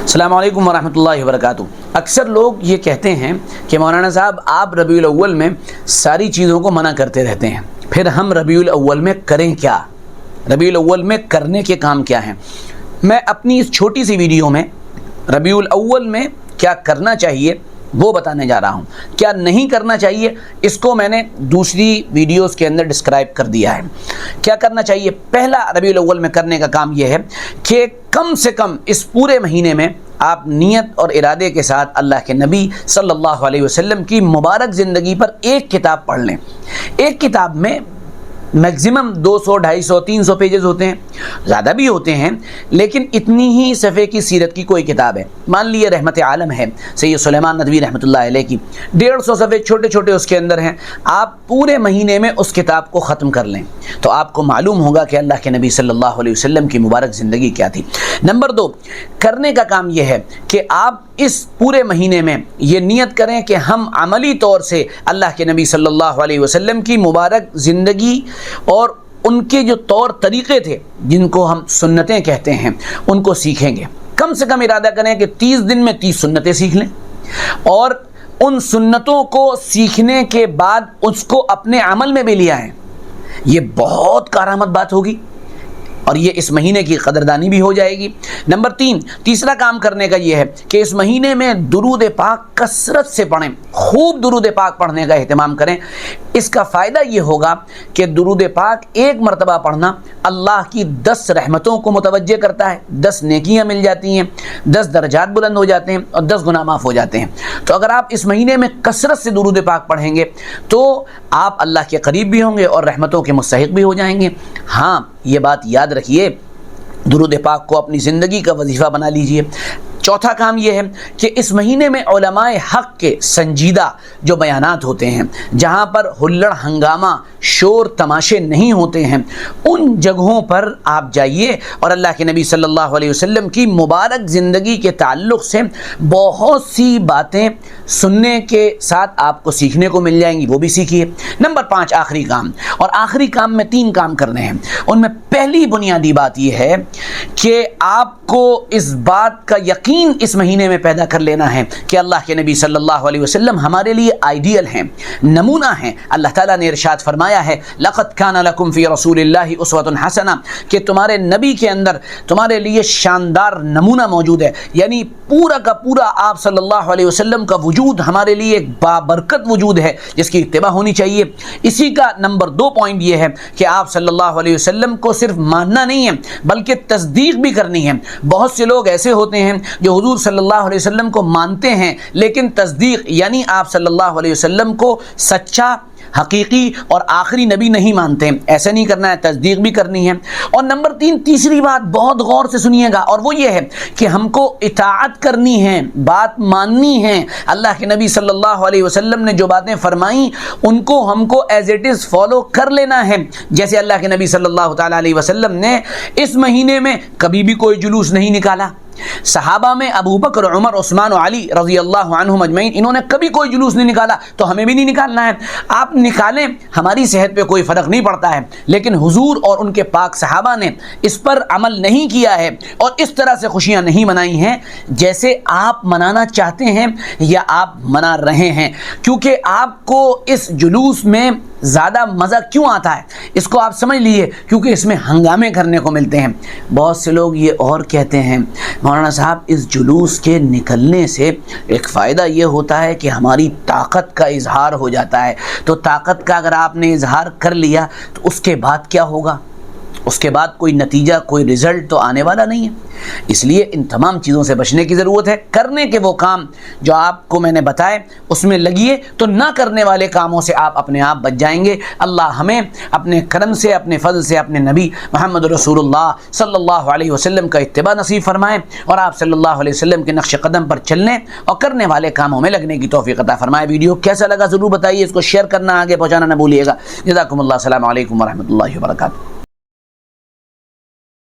السلام علیکم ورحمۃ اللہ وبرکاتہ۔ اکثر لوگ یہ کہتے ہیں کہ مولانا صاحب آپ ربیع الاول میں ساری چیزوں کو منع کرتے رہتے ہیں، پھر ہم ربیع الاول میں کریں کیا؟ ربیع الاول میں کرنے کے کام کیا ہیں؟ میں اپنی اس چھوٹی سی ویڈیو میں ربیع الاول میں کیا کرنا چاہیے وہ بتانے جا رہا ہوں۔ کیا نہیں کرنا چاہیے اس کو میں نے دوسری ویڈیوز کے اندر ڈسکرائب کر دیا ہے۔ کیا کرنا چاہیے؟ پہلا ربیع الاول میں کرنے کا کام یہ ہے کہ کم سے کم اس پورے مہینے میں آپ نیت اور ارادے کے ساتھ اللہ کے نبی صلی اللہ علیہ وسلم کی مبارک زندگی پر ایک کتاب پڑھ لیں۔ ایک کتاب میں میکزیمم 200 250 300 پیجز ہوتے ہیں، زیادہ بھی ہوتے ہیں، لیکن اتنی ہی صفحے کی سیرت کی کوئی کتاب ہے۔ مان لیے رحمت عالم ہے سید سلیمان ندوی رحمۃ اللہ علیہ کی، 150 صفحے چھوٹے چھوٹے اس کے اندر ہیں۔ آپ پورے مہینے میں اس کتاب کو ختم کر لیں تو آپ کو معلوم ہوگا کہ اللہ کے نبی صلی اللہ علیہ وسلم کی مبارک زندگی کیا تھی۔ نمبر 2، کرنے کا کام یہ ہے کہ آپ اس پورے مہینے میں یہ نیت کریں کہ ہم عملی طور سے اللہ کے نبی صلی اللہ علیہ وسلم کی مبارک زندگی اور ان کے جو طور طریقے تھے جن کو ہم سنتیں کہتے ہیں ان کو سیکھیں گے۔ کم سے کم ارادہ کریں کہ 30 دن میں 30 سنتیں سیکھ لیں، اور ان سنتوں کو سیکھنے کے بعد اس کو اپنے عمل میں بھی لے آئیں۔ یہ بہت کارآمد بات ہوگی اور یہ اس مہینے کی قدردانی بھی ہو جائے گی۔ نمبر 3، تیسرا کام کرنے کا یہ ہے کہ اس مہینے میں درود پاک کثرت سے پڑھیں، خوب درود پاک پڑھنے کا اہتمام کریں۔ اس کا فائدہ یہ ہوگا کہ درود پاک ایک مرتبہ پڑھنا اللہ کی 10 رحمتوں کو متوجہ کرتا ہے، 10 نیکیاں مل جاتی ہیں، 10 درجات بلند ہو جاتے ہیں اور 10 گناہ معاف ہو جاتے ہیں۔ تو اگر آپ اس مہینے میں کثرت سے درود پاک پڑھیں گے تو آپ اللہ کے قریب بھی ہوں گے اور رحمتوں کے مستحق بھی ہو جائیں گے۔ ہاں، یہ بات یاد رکھیے، درود پاک کو اپنی زندگی کا وظیفہ بنا لیجئے۔ چوتھا کام یہ ہے کہ اس مہینے میں علماء حق کے سنجیدہ جو بیانات ہوتے ہیں، جہاں پر ہلڑ ہنگامہ شور تماشے نہیں ہوتے ہیں، ان جگہوں پر آپ جائیے اور اللہ کے نبی صلی اللہ علیہ وسلم کی مبارک زندگی کے تعلق سے بہت سی باتیں سننے کے ساتھ آپ کو سیکھنے کو مل جائیں گی، وہ بھی سیکھیے۔ نمبر 5، آخری کام، اور آخری کام میں 3 کام کرنے ہیں۔ ان میں پہلی بنیادی بات یہ ہے کہ آپ کو اس بات کا یقین اس مہینے میں پیدا کر لینا ہے کہ اللہ کے نبی صلی اللہ علیہ وسلم ہمارے لیے آئیڈیل ہیں، نمونہ ہیں۔ اللہ تعالیٰ نے ارشاد فرمایا ہے، لَقَدْ كَانَ لَكُمْ فِي رَسُولِ اللَّهِ أُسْوَةٌ حَسَنَةٌ، کہ تمہارے نبی کے اندر تمہارے لیے شاندار نمونہ موجود ہے، یعنی پورا کا پورا آپ صلی اللہ علیہ وسلم کا وجود ہمارے لیے ایک بابرکت وجود ہے جس کی اتباع ہونی چاہیے۔ اسی کا نمبر 2 پوائنٹ یہ ہے کہ آپ صلی اللہ علیہ وسلم کو صرف ماننا نہیں ہے بلکہ تصدیق بھی کرنی ہے۔ بہت سے لوگ ایسے ہوتے ہیں جو حضور صلی اللہ علیہ وسلم کو مانتے ہیں لیکن تصدیق یعنی آپ صلی اللہ علیہ وسلم کو سچا، حقیقی اور آخری نبی نہیں مانتے۔ ایسا نہیں کرنا ہے، تصدیق بھی کرنی ہے۔ اور نمبر 3، تیسری بات بہت غور سے سنیے گا، اور وہ یہ ہے کہ ہم کو اطاعت کرنی ہے، بات ماننی ہے۔ اللہ کے نبی صلی اللہ علیہ وسلم نے جو باتیں فرمائیں ان کو ہم کو ایز اٹ از فالو کر لینا ہے۔ جیسے اللہ کے نبی صلی اللہ تعالیٰ علیہ وسلم نے اس مہینے میں کبھی بھی کوئی جلوس نہیں نکالا۔ صحابہ میں ابو بکر، عمر، عثمان و علی رضی اللہ عنہم اجمعین، انہوں نے کبھی کوئی جلوس نہیں نکالا، تو ہمیں بھی نہیں نکالنا ہے۔ آپ نکالیں، ہماری صحت پہ کوئی فرق نہیں پڑتا ہے، لیکن حضور اور ان کے پاک صحابہ نے اس پر عمل نہیں کیا ہے اور اس طرح سے خوشیاں نہیں منائی ہیں جیسے آپ منانا چاہتے ہیں یا آپ منا رہے ہیں۔ کیونکہ آپ کو اس جلوس میں زیادہ مزہ کیوں آتا ہے اس کو آپ سمجھ لیجیے، کیونکہ اس میں ہنگامے کرنے کو ملتے ہیں۔ بہت سے لوگ یہ اور کہتے ہیں، مولانا صاحب اس جلوس کے نکلنے سے ایک فائدہ یہ ہوتا ہے کہ ہماری طاقت کا اظہار ہو جاتا ہے، تو طاقت کا اگر آپ نے اظہار کر لیا تو اس کے بعد کیا ہوگا؟ اس کے بعد کوئی نتیجہ، کوئی رزلٹ تو آنے والا نہیں ہے۔ اس لیے ان تمام چیزوں سے بچنے کی ضرورت ہے۔ کرنے کے وہ کام جو آپ کو میں نے بتائے اس میں لگیے، تو نہ کرنے والے کاموں سے آپ اپنے آپ بچ جائیں گے۔ اللہ ہمیں اپنے کرم سے، اپنے فضل سے اپنے نبی محمد رسول اللہ صلی اللہ علیہ وسلم کا اتباع نصیب فرمائے اور آپ صلی اللہ علیہ وسلم کے نقش قدم پر چلنے اور کرنے والے کاموں میں لگنے کی توفیق عطا فرمائے۔ ویڈیو کیسا لگا ضرور بتائیے، اس کو شیئر کرنا آگے پہنچانا نہ بھولیے گا۔ جزاکم اللہ، السلام علیکم ورحمۃ اللہ وبرکاتہ۔